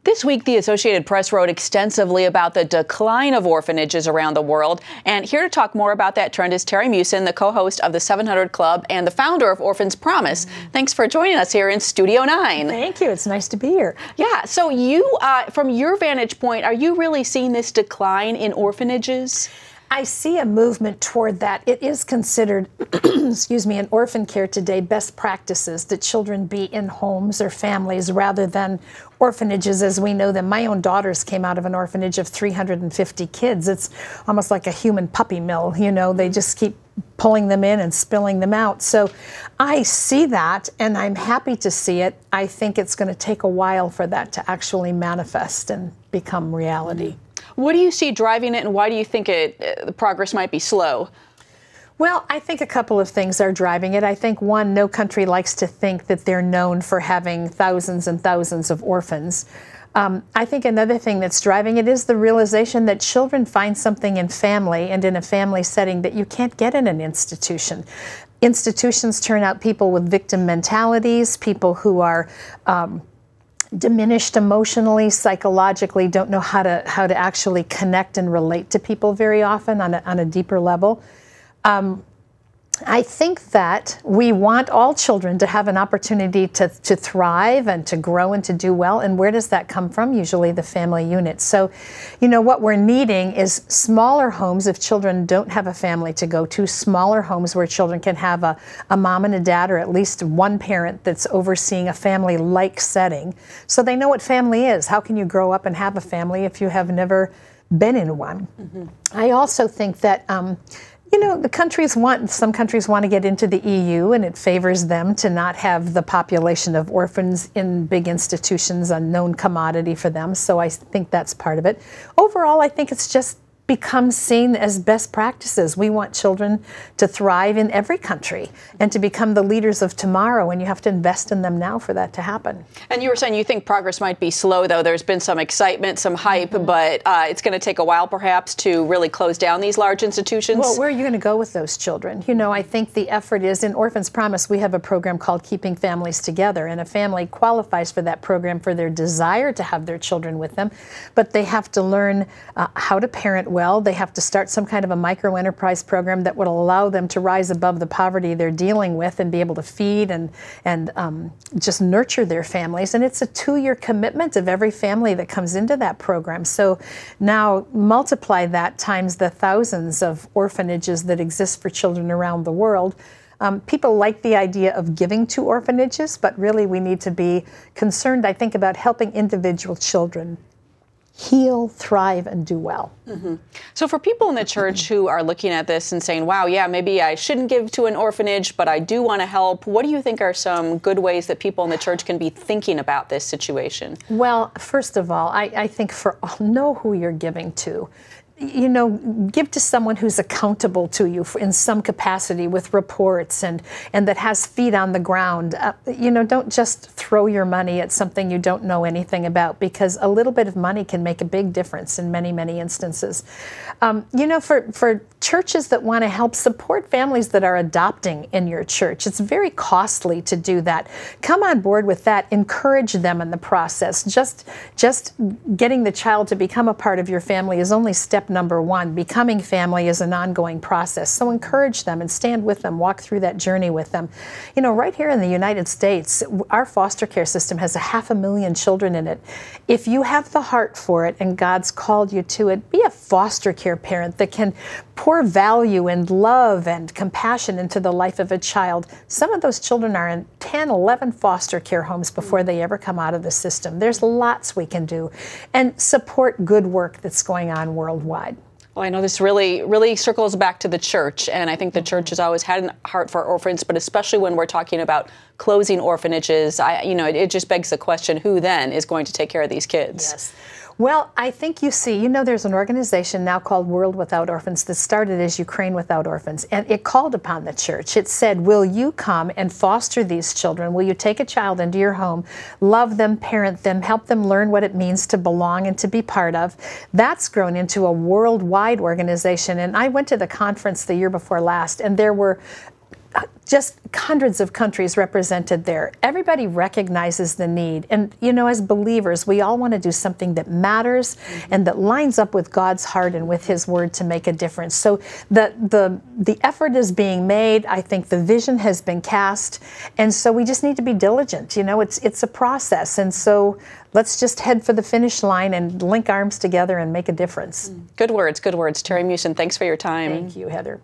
This week, the Associated Press wrote extensively about the decline of orphanages around the world. And here to talk more about that trend is Terry Musin, the co-host of the 700 Club and the founder of Orphans Promise. Thanks for joining us here in Studio 9. Thank you. It's nice to be here. Yeah. So you, from your vantage point, are you really seeing this decline in orphanages? I see a movement toward that. It is considered, excuse me, in orphan care today, best practices that children be in homes or families rather than orphanages as we know them. My own daughters came out of an orphanage of 350 kids. It's almost like a human puppy mill, you know, they just keep pulling them in and spilling them out. So I see that, and I'm happy to see it. I think it's going to take a while for that to actually manifest and become reality. What do you see driving it, and why do you think the progress might be slow? Well, I think a couple of things are driving it. I think, one, no country likes to think that they're known for having thousands and thousands of orphans. I think another thing that's driving it is the realization that children find something in family and in a family setting that you can't get in an institution. Institutions turn out people with victim mentalities, people who are diminished emotionally, psychologically, don't know how to actually connect and relate to people very often on a deeper level. I think that we want all children to have an opportunity to thrive and to grow and to do well. And where does that come from? Usually the family unit. So, you know, what we're needing is smaller homes if children don't have a family to go to, smaller homes where children can have a mom and a dad or at least one parent that's overseeing a family-like setting. So they know what family is. How can you grow up and have a family if you have never been in one? I also think that you know, some countries want to get into the EU, and it favors them to not have the population of orphans in big institutions, a known commodity for them. So I think that's part of it. Overall, I think it's just become seen as best practices. We want children to thrive in every country and to become the leaders of tomorrow, and you have to invest in them now for that to happen. And you were saying you think progress might be slow, though. There's been some excitement, some hype, but it's going to take a while, perhaps, to really close down these large institutions. Well, where are you going to go with those children? You know, I think the effort is, in Orphans Promise, we have a program called Keeping Families Together, and a family qualifies for that program for their desire to have their children with them, but they have to learn how to parent well. They have to start some kind of a micro-enterprise program that would allow them to rise above the poverty they're dealing with and be able to feed and just nurture their families. And it's a 2-year commitment of every family that comes into that program. So now multiply that times the thousands of orphanages that exist for children around the world. People like the idea of giving to orphanages, but really we need to be concerned, I think, about helping individual children heal, thrive, and do well. So for people in the church who are looking at this and saying, wow, yeah, maybe I shouldn't give to an orphanage, but I do want to help, what do you think are some good ways that people in the church can be thinking about this situation? Well, first of all, I think know who you're giving to. You know, give to someone who's accountable to you in some capacity with reports and that has feet on the ground. You know, don't just throw your money at something you don't know anything about, because a little bit of money can make a big difference in many, many instances. You know, for churches that want to help support families that are adopting in your church, it's very costly to do that. Come on board with that. Encourage them in the process. Just getting the child to become a part of your family is only step number one. Becoming family is an ongoing process. So encourage them and stand with them, walk through that journey with them. You know, right here in the United States, our foster care system has 500,000 children in it. If you have the heart for it and God's called you to it, be a foster care parent that can pour value and love and compassion into the life of a child. Some of those children are in 10, 11 foster care homes before they ever come out of the system. There's lots we can do, and support good work that's going on worldwide. Well, I know this really circles back to the church, and I think the church has always had a heart for orphans, but especially when we're talking about closing orphanages, you know, it just begs the question, who then is going to take care of these kids? Yes. Well, I think you know, there's an organization now called World Without Orphans that started as Ukraine Without Orphans, and it called upon the church. It said, will you come and foster these children? Will you take a child into your home, love them, parent them, help them learn what it means to belong and to be part of? That's grown into a worldwide organization, and I went to the conference the year before last, and there were just hundreds of countries represented there. Everybody recognizes the need. And, you know, as believers, we all want to do something that matters and that lines up with God's heart and with His Word to make a difference. So the effort is being made. I think the vision has been cast. And so we just need to be diligent. You know, it's a process. And so let's just head for the finish line and link arms together and make a difference. Good words, good words. Terry Meeuwsen, thanks for your time. Thank you, Heather.